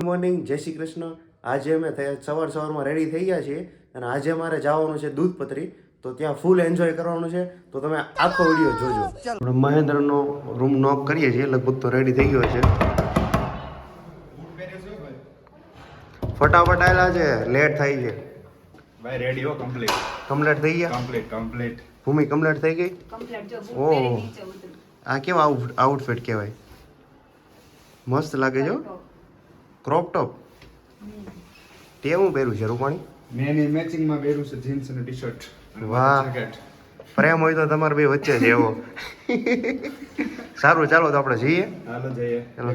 Good morning, જય શ્રી કૃષ્ણ. આજે અમે સવારમાં રેડી થઈ ગયા છીએ અને આજે મારે જવાનું છે દૂધપત્રી, તો ત્યાં ફૂલ એન્જોય કરવાનું છે. તો તમે આખો વિડીયો જોજો. આપણે મહેન્દ્રનો રૂમ નોક કરીએ છીએ, લગભગ તો રેડી થઈ ગયો છે. ફટાફટ આવેલા છે, લેટ થાય છે ભાઈ. રેડી હો, કમ્પ્લીટ થઈ ગયા. કમ્પ્લીટ ભૂમિ કમ્પ્લીટ થઈ ગઈ. ઓહ, આ કેવા આઉટફિટ કહેવાય, મસ્ત લાગે છે. ક્રોપ ટોપ તે હું પહેર્યું છે રૂપાણી. મેં મેચિંગ માં પહેર્યું છે જીન્સ અને ટી-શર્ટ. વાહ, પ્રેમ હોય તો તમારે બે વચ્ચે છે એવો. સારું, ચાલો તો આપણે જઈએ. હાલો જઈએ. ચાલો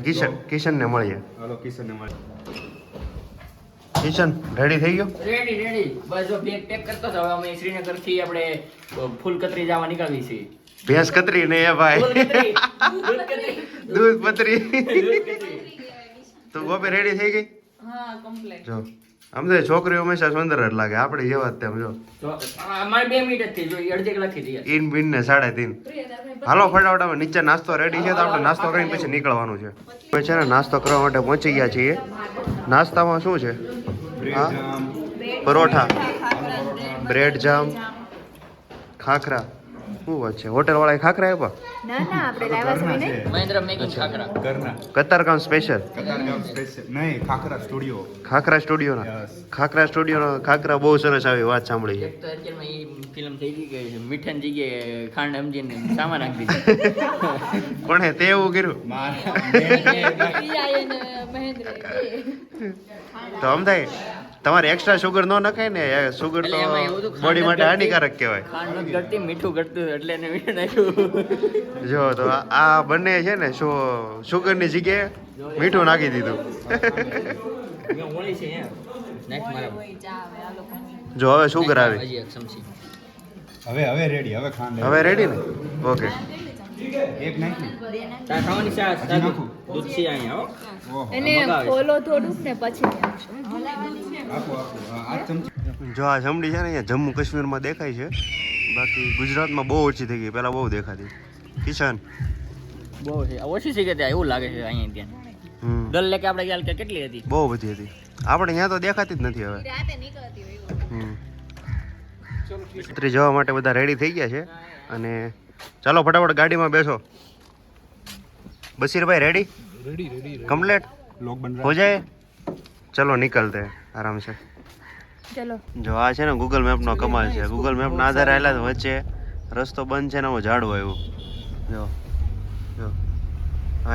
કિશન ને મળીએ. હાલો કિશન ને મળીએ. કિશન રેડી થઈ ગયો? રેડી બસ જો પેક કરતો હતો. હવે અમે શ્રીનગર થી આપણે ફૂલ કતરી જવા નીકળી છીએ. ભેંસ કતરી ને એ ભાઈ દૂધ પતરી. તો ગોપી રેડી થઈ ગઈ? હા, કમ્પ્લીટ. જો આમ તો છોકરીઓ હંમેશા સુંદર જ લાગે, આપણે જેવા જ તેમ. જો અમારે 2 મિનિટ જ થઈ, જો અડધી કલાક થી તૈયાર. ઇન બિન ને 3:30. હાલો ફટાફટ હવે નીચે નાસ્તો રેડી છે, તો આપણે નાસ્તો કરીને પછી નીકળવાનું છે. હવે છે ને નાસ્તો કરવા માટે પહોંચી ગયા છીએ. નાસ્તામાં શું છે? હા, પરોઠા, બ્રેડ જામ, ખાખરા. શું વાત છે, હોટેલ વાળાએ ખાખરા આપ્યા? ના આપણે લાવ્યા છે નહીં. મહેન્દ્ર મેકિંગ ખાખરા કરના કતારગામ સ્પેશિયલ. કતારગામ સ્પેશિયલ નહીં, ખાખરા સ્ટુડિયો. ખાખરા સ્ટુડિયોના ખાખરા બહુ સરસ આવી, વાત સાંભળી છે. એક તો અત્યારમાં એ ફિલ્મ થઈ ગઈ કે મીઠાની જગ્યાએ ખાંડ સમજીને સામાન નાખી દીધું. કોણે તે એવું કર્યું? તો આમ થાય તમારે એક્સ્ટ્રા શુગર ન નખાય ને, શુગર તો બોડી માટે હાનિકારક કહેવાય. ખાંડ નથી ઘટતી, મીઠું ઘટતું એટલે એને મીઠું નાખ્યું. જો તો આ બંને છે ને શુગરની જગ્યાએ મીઠું નાખી દીધું. હોળી છે નેક્સ્ટ મારા જો હવે શુગર આવી. હજી એક ચમચી. હવે રેડી. હવે ખાંડ હવે રેડી ને? ઓકે. એક નાખી. ચા ખાવાની ચા નાખું. દૂધ છે અહીંયા હો. ઓહો. એને ફોલો થોડુંક ને પછી આપો આ ચમચી. જો આ જમડી છે ને અહીંયા જમ્મુ કાશ્મીરમાં દેખાય છે, બાકી ગુજરાતમાં બહુ ઓછી થઈ ગઈ, પહેલા બહુ દેખાતી. કિશન બહુ છે, ઓછી છે કે ત્યાં એવું લાગે છે અહીંયા ત્યાં. દલ લેકે આપણે ખ્યાલ કે કેટલી હતી? બહુ બધી હતી. આપણે અહીંયા તો દેખાતી જ નથી હવે. છત્રી જવા માટે બધા રેડી થઈ ગયા છે અને ચાલો ફટાફટ ગાડીમાં બેસો. બશીરભાઈ રેડી? કમ્પ્લીટ લોક બન હો જાય? ચલો નીકળતે આરામ છે. ચલો. જો આ છે ને ગૂગલ મેપનો કમાલ છે. ગૂગલ મેપના આધારે આવેલા વચ્ચે રસ્તો બંધ છે ને હું ઝાડવું આવ્યું. જો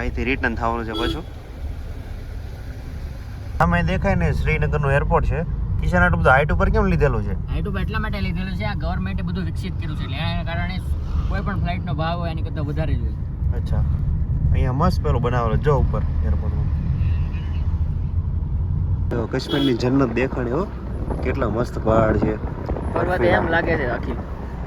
અહીંથી રિટર્ન થવાનું છે પાછું. સામે દેખાય ને શ્રીનગરનું એરપોર્ટ છે. કિશન આટલું બધું હાઈટ ઉપર કેમ લીધેલું છે? હાઈટ ઉપર એટલા માટે લીધેલું છે, આ ગવર્મેન્ટે બધું વિકસિત કર્યું છે, એટલે એના કારણે કોઈ પણ ફ્લાઇટનો ભાવ હોય એની કરતાં વધારે જ હોય. અચ્છા, અહીંયા મસ્ત પેલું બનાવેલો જો ઉપર એરપોર્ટમાં. જો કાશ્મીરની જન્નત દેખાણી હો, કેટલા મસ્ત પહાડ છે. પર્વત એમ લાગે છે આખી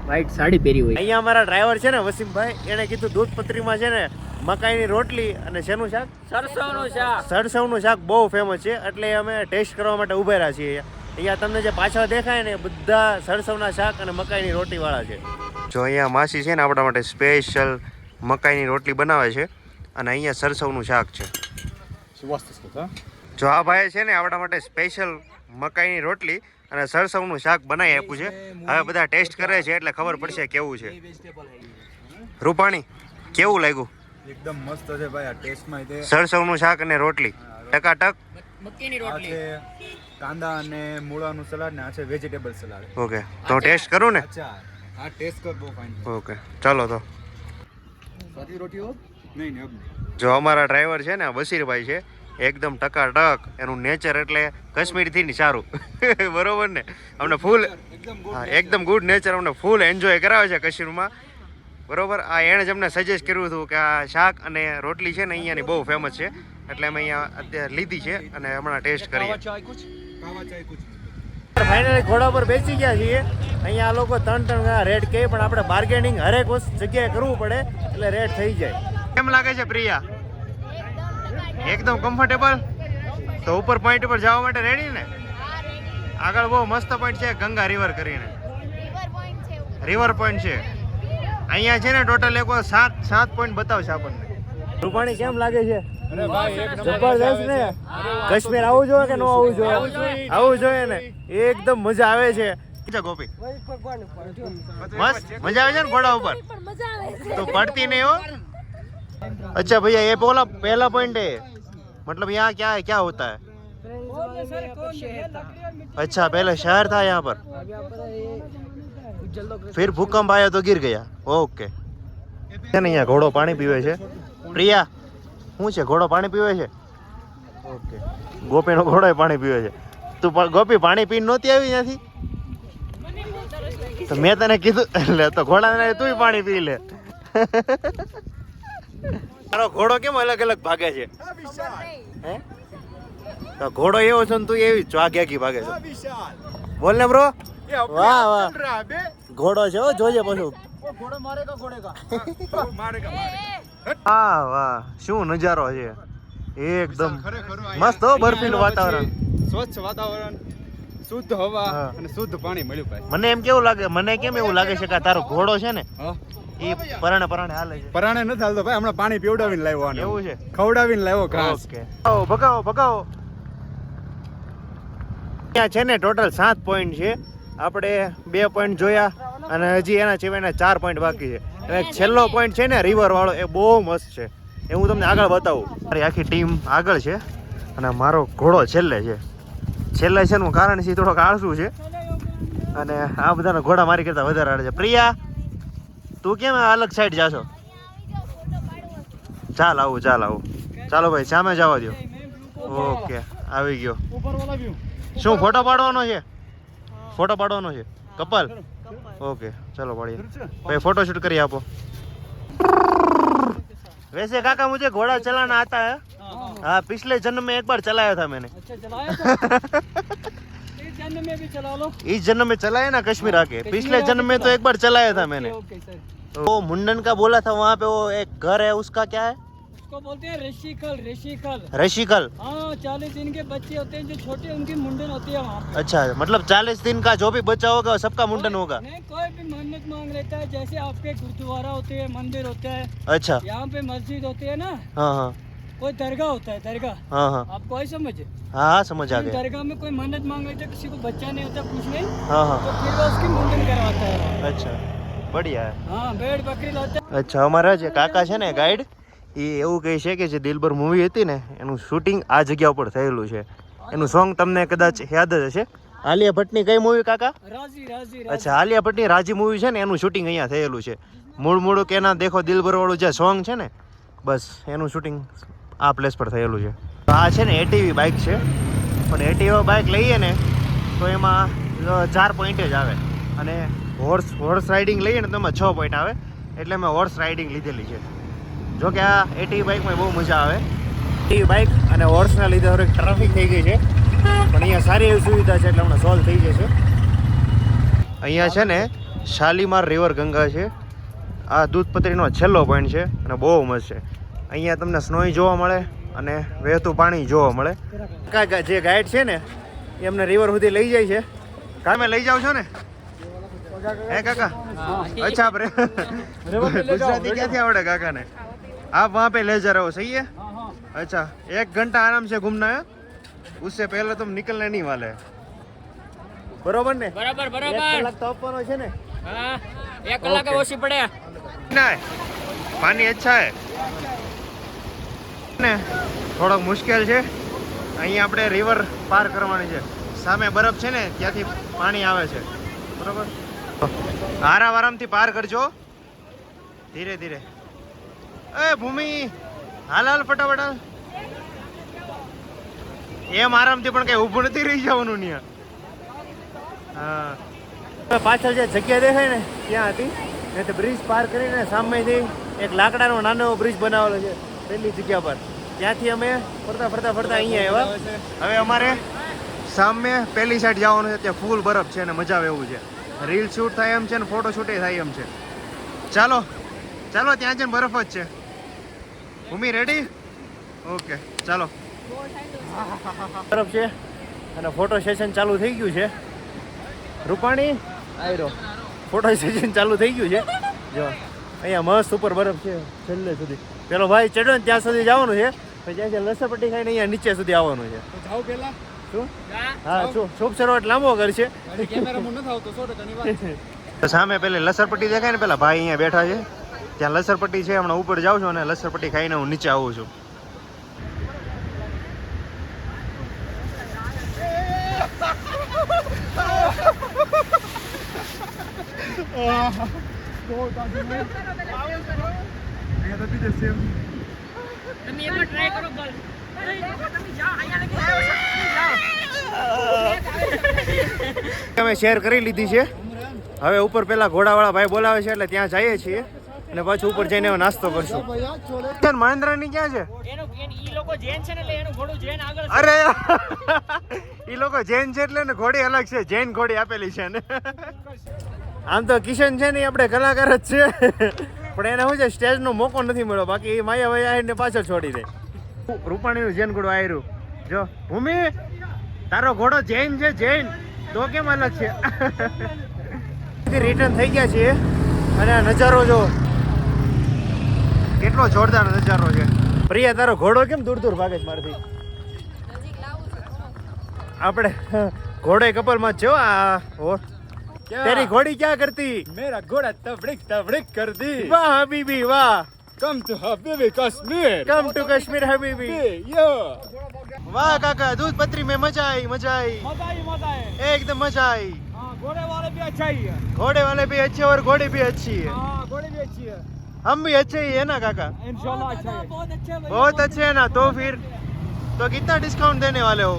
વ્હાઈટ સાડી પહેરી હોય. અહીંયા અમારા ડ્રાઈવર છે ને વસીમભાઈ, એને કીધું દૂધપત્રીમાં છે ને મકાઈની રોટલી અને શેનું શાક? સરસવનું શાક. સરસવનું શાક બહુ ફેમસ છે, એટલે અમે ટેસ્ટ કરવા માટે ઉભા રહ્યા છીએ. અહીંયા તમને જે પાછળ દેખાય ને બધા સરસવના શાક અને મકાઈની રોટી વાળા છે. જો અહીંયા માસી છે ને આપણા માટે સ્પેશિયલ મકાઈની રોટલી બનાવે છે અને અહીંયા સરસવનું શાક છે. જો આ ભાઈ છે ને આપણા માટે સ્પેશિયલ મકાઈની રોટલી અને સરસવનું શાક બનાવી આપ્યું છે. હવે બધા ટેસ્ટ કરે છે એટલે ખબર પડશે કેવું છે. રૂપાણી કેવું લાગ્યું? એકદમ મસ્ત છે ભાઈ. આ ટેસ્ટમાં તે સરસવનું શાક અને રોટલી ટકાટક. મક્કીની આ રોટલી. છે કાંદા અને મૂળાનું સલાડ ને આ છે વેજીટેબલ સલાડ. ઓકે, તો ટેસ્ટ કરું ને? અચ્છા, આ ટેસ્ટ કર, બહુ ફાઇન. ઓકે ચાલો તો. સાદી રોટી હો? નહીં અબ જો અમારા ડ્રાઈવર છે ને બશીરભાઈ છે, એકદમ ટકાટક. એનું નેચર એટલે કાશ્મીરથી ની સારું. બરોબર ને? અમને ફૂલ એકદમ ગુડ નેચર, અમને ફૂલ એન્જોય કરાવે છે કાશ્મીરમાં. બરોબર, આ એણે જ અમને સજેસ્ટ કર્યું હતું કે આ શાક અને રોટલી છે ને અહીંયાની બહુ ફેમસ છે, એટલે અમે અહીંયા અત્યારે લીધી છે અને હમણાં ટેસ્ટ કરીએ. કાવા ચાય કુછ. ફાઇનલી ઘોડા પર બેસી ગયા છીએ. અહીંયા આ લોકો 3 રેટ કહે, પણ આપણે બાર્ગેનિંગ હરેક જગ્યાએ કરવું પડે એટલે રેટ થઈ જાય. કેમ લાગે છે પ્રિયા? એકદમ કમ્ફર્ટેબલ. તો ઉપર પોઈન્ટ પર જવા માટે રેડી ને? આગળ બહુ મસ્ત પોઈન્ટ છે, ગંગા રિવર કરીને. રિવર પોઈન્ટ છે અહીંયા છે ને. ટોટલ એક 7 પોઈન્ટ બતાવશે આપણને. રૂપાણી કેમ લાગે છે? જબરદસ્ત ને કાશ્મીર આવું જોઈએ કે ન આવવું જોઈએ? આવું જોઈએ ને, એકદમ મજા આવે છે. ગોપી મસ્ત મજા આવે છે ને ઘોડા ઉપર, તો પડતી નહીં હો. अच्छा भैया ये बोला पहला पॉइंट है, मतलब यहाँ क्या है, क्या होता है? अच्छा पहले शहर था यहाँ पर, फिर भूकंप आया तो गिर गया. ओके. છે ને અહીંયા ઘોડો પાણી પીવે છે. પ્રિયા શું છે, ઘોડો પાણી પીવે છે? ઓકે. ગોપીનો ઘોડો પાણી પીવે છે. તું ગોપી પાણી પીને નહોતી આવી ત્યાંથી? તો મેં તને કીધું એટલે તો ઘોડા તું પાણી પી લે. તારો ઘોડો કેમ અલગ અલગ ભાગે છે? હે? તો ઘોડો એવો છે ને તું એવી ચાગ્યાકી ભાગે છે. બોલ ને બ્રો. વાહ વાહ, ઘોડો છે હો, જોજે પછી. વાહ વાહ, શું નજારો છે, એકદમ મસ્ત હો, બર્ફીલું વાતાવરણ, સ્વચ્છ વાતાવરણ, શુદ્ધ હવા અને શુદ્ધ પાણી મળ્યું ભાઈ. મને એમ કેવું લાગે, મને કેમ એવું લાગે છે કે તારો ઘોડો છે ને એ પરાણે હાલે છે. પરાણે નથી હાલતો ભાઈ, હમણાં પાણી પીવડાવીને લાવ્યો આને. એવું છે? ખવડાવીને લાવ્યો ઘાસ. ઓકે. ભગાવો ભગાવો. ત્યાં છે ને ટોટલ 7 પોઈન્ટ છે. આપણે 2 પોઈન્ટ જોયા અને હજી એના સિવાયના 4 પોઈન્ટ બાકી છે. અને છેલ્લો પોઈન્ટ છે ને રિવર વાળો, એ બહુ મસ્ત છે. એ હું તમને આગળ બતાવું. મારી આખી ટીમ આગળ છે અને મારો ઘોડો છેલ્લે છે. છેલ્લે છે એનું કારણ છે થોડોક આળસુ છે અને આ બધાના ઘોડા મારી કરતા વધારે આડે છે. પ્રિયા તું કેમ અલગ સાઈડ જાશો? ચાલ આવું ચાલો ભાઈ, સામે જવા દો. ઓકે, આવી ગયો. શું ફોટો પાડવાનો છે? ફોટો પાડવાનો છે કપલ? ओके चलो बढ़िया भाई, फोटो शूट करिए आपको. वैसे काका मुझे घोड़ा चलाना आता है. हाँ, पिछले जन्म में एक बार चलाया था मैंने. अच्छा चलाया था? इस जन्म में भी चला लो. इस जन्म में चलाया ना कश्मीर आके. पिछले जन्म में तो एक बार चलाया था मैंने. वो मुंडन का बोला था, वहाँ पे वो एक घर है, उसका क्या है? उसको बोलते हैं ऋषिकल. ऋषिकल. हाँ, 40 दिन के बच्चे होते हैं जो छोटे, उनकी मुंडन होती है वहाँ पे. अच्छा, मतलब 40 दिन का जो भी बच्चा होगा सबका मुंडन होगा? नहीं, कोई भी मन्नत मांग लेता है. जैसे आपके गुरुद्वारा होते हैं, मंदिर होता है, अच्छा. यहाँ पे मस्जिद होती है ना, हाँ हाँ कोई दरगाह होता है, दरगाह. हाँ हाँ आपको आई समझ? हाँ हाँ समझ आ गया. दरगाह में कोई मन्नत मांग लेता है, किसी को बच्चा नहीं होता, कुछ नहीं, हाँ हाँ. तो फिर वो उसकी मुंडन करवाता है. अच्छा, बढ़िया है. हाँ, भेड़ बकरी लाता है. અચ્છા, અમારા જે કાકા છે ને ગાઈડ, એ એવું કહે છે કે જે દિલબર મૂવી હતી ને એનું શૂટિંગ આ જગ્યા ઉપર થયેલું છે. એનું સોંગ તમને કદાચ યાદ જ હશે. આલિયા ભટ્ટની કઈ મૂવી કાકા? રાજી. અચ્છા, આલિયા ભટ્ટની રાજી મૂવી છે ને એનું શૂટિંગ અહીંયા થયેલું છે. મૂળ કે ના દેખો દિલબર વાળું જે સોંગ છે ને, બસ એનું શૂટિંગ આ પ્લેસ પર થયેલું છે. આ છે ને એટીવી બાઇક છે, પણ એટીવી બાઇક લઈએ ને તો એમાં 4 પોઈન્ટ જ આવે અને હોર્સ રાઇડિંગ લઈએ ને તો એમાં 6 પોઈન્ટ આવે. એટલે મેં હોર્સ રાઇડિંગ લીધેલી છે. જો કે આ એટીવી બાઇકમાં બહુ મજા આવે. એટીવી બાઇક અને હોર્સના લીધે થોડીક ટ્રાફિક થઈ ગઈ છે, પણ અહીંયા સારી એવી સુવિધા છે એટલે હમણાં સોલ્વ થઈ જશે. અહીંયા છે ને શાલીમાર રિવર ગંગા છે. આ દૂધપત્રીનો છેલ્લો પોઈન્ટ છે અને બહુ મસ્ત છે. અહીંયા તમને સ્નોઈ જોવા મળે અને વહેતું પાણી જોવા મળે. કાકા જે ગાઈડ છે ને એ અમને રિવર સુધી લઈ જાય છે. કામે લઈ જાવ છો ને? હે કાકા? अच्छा आप गुजराती कैसे आवड़े काका ने? आप वहाँ पे ले जा रहे हो, सही है? अच्छा, 1 घंटा आराम से घूमना है, उससे पहले तुम निकलने नहीं वाले. बरोबर ने? બરાબર 1 કલાક તો આપવાનો છે ને? હા, 1 કલાક ઓછી પડે. ના, પાણી અચ્છા હે ને, થોડોક મુશ્કેલ છે. અહીંયા આપણે રિવર પાર કરવાની છે. સામે બરફ છે ને, ત્યાંથી પાણી આવે છે. બરોબર, આરામથી પાર કરજો, ધીરે ધીરે. એ ભૂમિ, હાલ ફટાફટ હાલ. એમ આરામથી પણ કઈ ઊભું નથી રહી જવાનું ને. હા, પાછળ જે જગ્યા દેખાય ને ત્યાં હતી ને, તો બ્રિજ પાર કરીને સામેથી એક લાકડાનો નાનો બ્રિજ બનાવેલો છે પેલી જગ્યા પર. ત્યાંથી અમે ફરતા અહીંયા આવ્યા. હવે અમારે સામે પેલી સાઈડ જવાનું છે, ત્યાં ફૂલ બરફ છે અને મજા આવે એવું છે. રીલ શૂટ થાય એમ છે ને ફોટો શૂટ થાય એમ છે. ચાલો ત્યાં છે ને બરફ જ છે. ભૂમિ રેડી? ઓકે ચાલો. બરફ છે અને ફોટો સેશન ચાલુ થઈ ગયું છે. રૂપાણી આયરો ફોટો સેશન ચાલુ થઈ ગયું છે. જો અહીંયા મસ્ત ઉપર બરફ છે છેલ્લે સુધી. પેલો ભાઈ ચડ્યો ને ત્યાં સુધી જવાનું છે પછી જ્યાંથી લસરપટ્ટી ખાઈને અહીંયા નીચે સુધી આવવાનું છે. તો જાઓ પેલા શું? હા, શુભ શરૂઆત લાંબો કરશે. કેમેરામાં નથી આવતો 100%ની વાત છે. તો સામે પેલે લસરપટ્ટી દેખાય ને, પેલા ભાઈ અહીંયા બેઠા છે, ત્યાં લસરપટ્ટી છે. હમણાં ઉપર જાઉં છું અને લસરપટ્ટી ખાઈને હું નીચે આવું છું. તમે એકવાર ટ્રાય કરો બસ. અમે શેર કરી લીધી છે. હવે ઉપર પેલા ઘોડાવાળા ભાઈ બોલાવે છે એટલે ત્યાં જઈએ છીએ અને પાછું ઉપર જઈને હવે નાસ્તો કરશું. મહેન્દ્રની ક્યાં છે? ઈ લોકો જૈન છે ને એટલે એનું ઘોડું જૈન આગળ છે. અરે ઈ લોકો જૈન છે એટલે ને ઘોડી અલગ છે, જૈન ઘોડી આપેલી છે ને. આમ તો કિશન છે ને આપણે કલાકાર જ છે, પણ એને શું છે સ્ટેજનો મોકો નથી મળ્યો. બાકી એ માયા ભાઈ આવીને પાછળ છોડી દે. રૂપાણીનું જૈન ઘોડું આવ્યું. જો ભૂમિ, તારો ઘોડો જૈન છે, જૈન તો કેમ અલગ છે? રિટર્ન થઈ ગયા છીએ અને આ નજારો જો કેટલો જોરદાર નજારો છે. પ્રિયા, તારો ઘોડો કેમ દૂર દૂર ભાગે છે મારથી? આપણે ઘોડે કપલમાં જ છો. આ તેરી ઘોડી ક્યાં કરતી? મેરા ઘોડા તબડીક કરતી. વાહ હબીબી વાહ, કમ ટુ હબીબી કાશ્મીર. કમ ટુ કાશ્મીર હબીબી. યો વાહ કાકા, दूध पत्री में मजा आई, मजा है एकदम मजा आई. हाँ, घोड़े वाले भी अच्छा ही है घोड़े वाले भी अच्छे और घोड़ी भी अच्छी है. हाँ, घोड़े भी अच्छी है हम भी अच्छे ही है ना काका? इंशाल्लाह अच्छा है बहुत अच्छे है बहुत अच्छे है ना. तो फिर तो कितना डिस्काउंट देने वाले हो?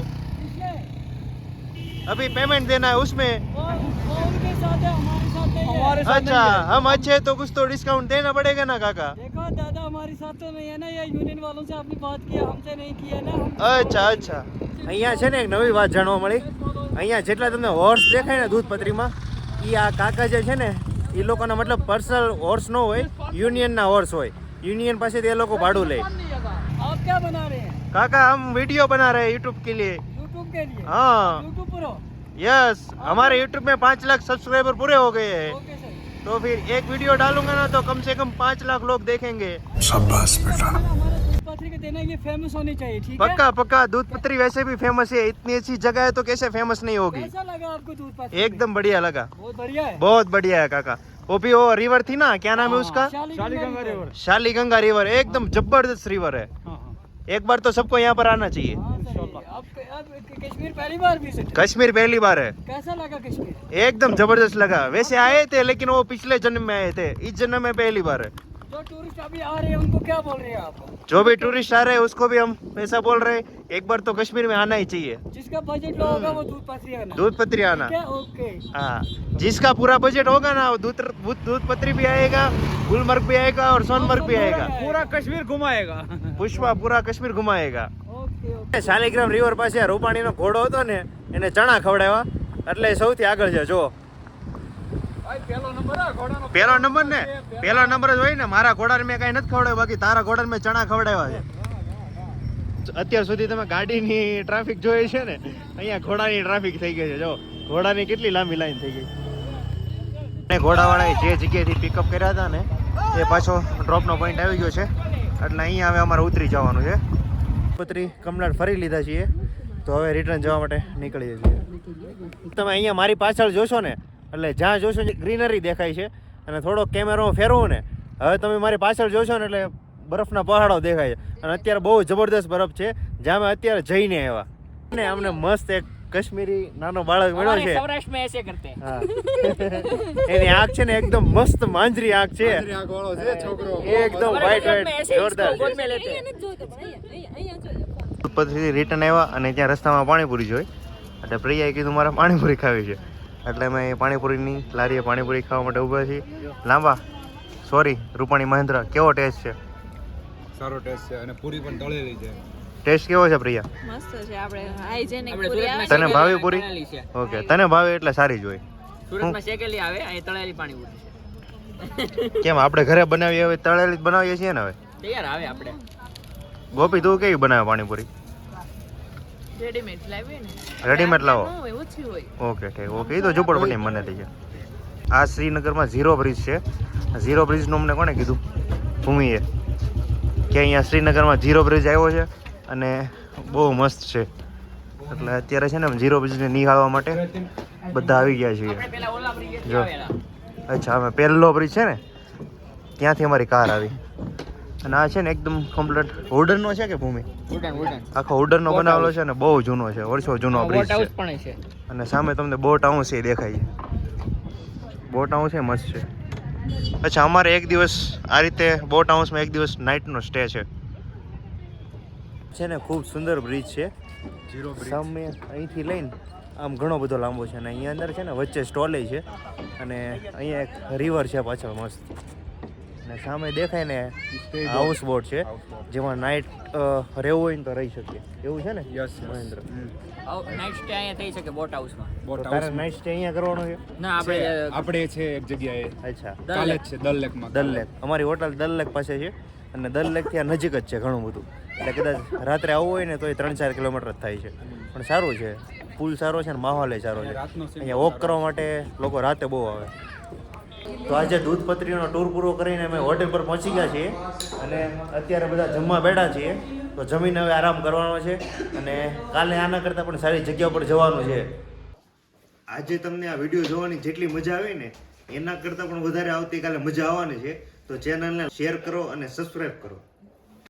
अभी पेमेंट देना है उसमें. उनके साथ है हमारे साथ नहीं है अच्छा, हम अच्छे हैं तो कुछ तो डिस्काउंट देना पड़ेगा ना काका? देखो दादा हमारी साथ तो नहीं है ना, ये यूनियन वालों से आपने बात की, हमसे नहीं की है ना. અચ્છા અચ્છા. અહીંયા છે ને એક નવી વાત જાણવા મળી. અહીંયા જેટલા તમને હોર્સ દેખાય ને દૂધપત્રીમાં, એ આ કાકા જે છે ને એ લોકોના મતલબ પર્સનલ હોર્સ ન હોય, યુનિયનના હોર્સ હોય. યુનિયન પાસેથી એ લોકો ભાડું લે. आप क्या बना रहे हैं? काका हम वीडियो बना रहे हैं यूट्यूब के लिए. यूट्यूब के लिए? हाँ यूट्यूब पर हो? यस, हमारे यूट्यूब में 5 लाख सब्सक्राइबर पूरे हो गए हैं. Okay sir. तो फिर एक वीडियो डालूंगा ना तो कम से कम 5 लाख लोग देखेंगे. हमारे दूधपत्री के देना ये फेमस होनी चाहिए, ठीक है? पक्का पक्का. दूधपत्री वैसे भी फेमस है, इतनी अच्छी जगह है तो कैसे फेमस नहीं होगी. कैसा लगा आपको दूधपत्री? एकदम बढ़िया लगा, बहुत बढ़िया है. बहुत बढ़िया है काका. वो भी वो रिवर थी ना, क्या नाम है उसका? शालीगंगा रिवर. शालीगंगा रिवर. एकदम जबरदस्त रिवर है. एक बार तो सबको यहाँ पर आना चाहिए. अब कश्मीर पहली बार विजिट? कश्मीर पहली बार है. कैसा लगा कश्मीर? एकदम जबरदस्त लगा. वैसे आए थे लेकिन वो पिछले जन्म में आए थे, इस जन्म में पहली बार है. जो टूरिस्ट अभी आ रहे हैं उनको क्या बोल रहे हैं आप? जो भी टूरिस्ट आ रहे हैं उसको भी हम ऐसा बोल रहे हैं, एक बार तो कश्मीर में आना ही चाहिए. जिसका बजट लो होगा वो दूधपत्री आना. दूधपत्री आना. ठीक है, ओके. हाँ, जिसका पूरा बजट होगा ना वो दूधपत्री भी आएगा, गुलमर्ग भी आएगा और सोनमर्ग भी आएगा. પૂરા કશ્મીર ઘુમાएगा. પુષ્પા પૂરા કશ્મીર ઘુમાएगा. Okay okay. શાલિગ્રામ રિવર પાસે રૂપાણીનો ઘોડો હતો ને એને ચણા ખવડાવ્યા એટલે સૌથી આગળ છે. જો પહેલો નંબર આ ઘોડાનો. પહેલો નંબર ને, પહેલો નંબર જ હોય ને. મારા ઘોડાને મેં કઈ નથી ખવડાવ્યું, બાકી તારા ઘોડાને મેં ચણા ખવડાવ્યા છે. અત્યાર સુધી તમે ગાડીની ટ્રાફિક જોઈ છે ને, અહીંયા ઘોડાની ટ્રાફિક થઈ ગઈ છે. જો ઘોડાની કેટલી લાંબી લાઈન થઈ ગઈ. અને ઘોડાવાળાએ જે જગ્યાએથી પિકઅપ કર્યા હતા ને એ પાછો ડ્રોપનો પોઈન્ટ આવી ગયો છે, એટલે અહીંયા હવે અમારે ઉતરી જવાનું છે. પત્રી કમલાટ ફરી લીધા છીએ તો હવે રિટર્ન જવા માટે નીકળીએ છીએ. તમે અહીંયા મારી પાછળ જોશો ને એટલે જ્યાં જોશો ગ્રીનરી દેખાય છે, અને થોડો કેમેરો ફેરવું ને હવે તમે મારી પાછળ જોશો ને એટલે બરફના પહાડો દેખાય છે. અને અત્યારે બહુ જબરદસ્ત બરફ છે જ્યાં અમે અત્યારે જઈને આવ્યા ને. અમને મસ્ત એક કાશ્મીરી નાનો બાળક મળ્યો છે. સૌરાષ્ટ્ર में ऐसे करते हैं. હા, એની આંખ છે ને એકદમ મસ્ત માંજરી આંખ છે, વાળો છે છોકરો. એકદમ વ્હાઈટ વ્હાઈટ જોરદાર છે. गोद में लेते हैं. પછી રિટર્ન આવ્યા અને ત્યાં રસ્તામાં પાણીપુરી જોઈ એટલે પ્રિયાએ કીધું મારે પાણીપુરી ખાવી છે, એટલે અમે પાણીપુરીની લારીએ પાણીપુરી ખાવા માટે ઊભા છીએ. લાંબા સોરી રૂપાણી મહેન્દ્ર, કેવો ટેસ્ટ છે? સારો ટેસ્ટ છે અને પૂરી પણ તળેલી છે. ટેસ્ટ કેવો છે પ્રિયા? મસ્ત છે. આપણે હાઇજેનિક આપણે પૂરી આવે સુરતમાં તને ભાવે પૂરી? તળેલી છે. ઓકે, તને ભાવે એટલે સારી જ હોય. સુરતમાં શેકેલી આવે, અહીં તળેલી પાણીપુરી છે. કેમ આપણે ઘરે બનાવીએ હવે તળેલી જ બનાવીએ છીએ ને હવે? તૈયાર આવે આપણે. ગોપી તું કેવી બનાવે પાણીપુરી? રેડીમેડ લાવીએ ને. રેડીમેડ લાવો? ન હોય, ઓછી હોય. ઓકે ઠીક. ઓકે, એ તો ઝુંપડપટ્ટી મને થઈ છે. આ શ્રીનગરમાં ઝીરો બ્રિજ છે. ઝીરો બ્રિજનું અમને કોણે કીધું? ભૂમિએ. કે અહીંયા શ્રીનગરમાં ઝીરો બ્રિજ આવ્યો છે અને બહુ મસ્ત છે. એટલે અત્યારે છે ને ઝીરો બ્રિજને નિહાળવા માટે બધા આવી ગયા છીએ. આપણે પેલા ઓલા બ્રિજ જો. અચ્છા, અમે પહેલો બ્રિજ છે ને ત્યાંથી અમારી કાર આવી. અને આ છે ને એકદમ કમ્પ્લીટ વુડનનો છે કે ભૂમિ આખો વુડનનો બનાવેલો છે ને બહુ જૂનો છે, વર્ષો જૂનો બ્રિજ બોટ હાઉસ છે. પણ છે. અને સામે તમને બોટ હાઉસ એ દેખાય છે. બોટ હાઉસ એ મસ્ત છે. અચ્છા, અમારે એક દિવસ આ રીતે બોટ હાઉસમાં એક દિવસ નાઇટનો સ્ટે છે ને ખૂબ સુંદર બ્રિજ છે. સામે અહીંથી લઈને આમ ઘણો બધો લાંબો છે અને અહીંયા અંદર છે ને વચ્ચે સ્ટોલે છે અને અહીંયા એક રિવર છે પાછળ મસ્ત. અને સામે દેખાય ને હાઉસ બોટ છે જેમાં નાઇટ રહેવું હોય ને તો રહી શકીએ એવું છે ને મહેન્દ્ર? નાઇટ સ્ટે અહીંયા થઈ શકે બોટ હાઉસમાં. તારે નાઇટ સ્ટે અહીંયા કરવાનો છે? ના આપણે છે એક જગ્યાએ અચ્છા, કાલે જ છે દલ લેકમાં. દલ લેક અમારી હોટલ દલ લેક પાસે છે અને દલ લેક થી નજીક જ છે ઘણું બધું. એટલે કદાચ રાત્રે આવવું હોય ને તો એ 3-4 કિલોમીટર જ થાય છે. પણ સારું છે, પુલ સારો છે ને માહોલ સારો છે. અહીંયા વોક કરવા માટે લોકો રાતે બહુ આવે. તો આજે દૂધપત્રીનો ટૂર પૂરો કરીને અમે હોટેલ પર પહોંચી ગયા છીએ અને અત્યારે બધા જમવા બેઠા છીએ. તો જમીને હવે આરામ કરવાનો છે અને કાલે આના કરતાં પણ સારી જગ્યા પર જવાનું છે. આજે તમને આ વિડીયો જોવાની જેટલી મજા આવી ને એના કરતાં પણ વધારે આવતીકાલે મજા આવવાની છે. તો ચેનલને શેર કરો અને સબસ્ક્રાઈબ કરો.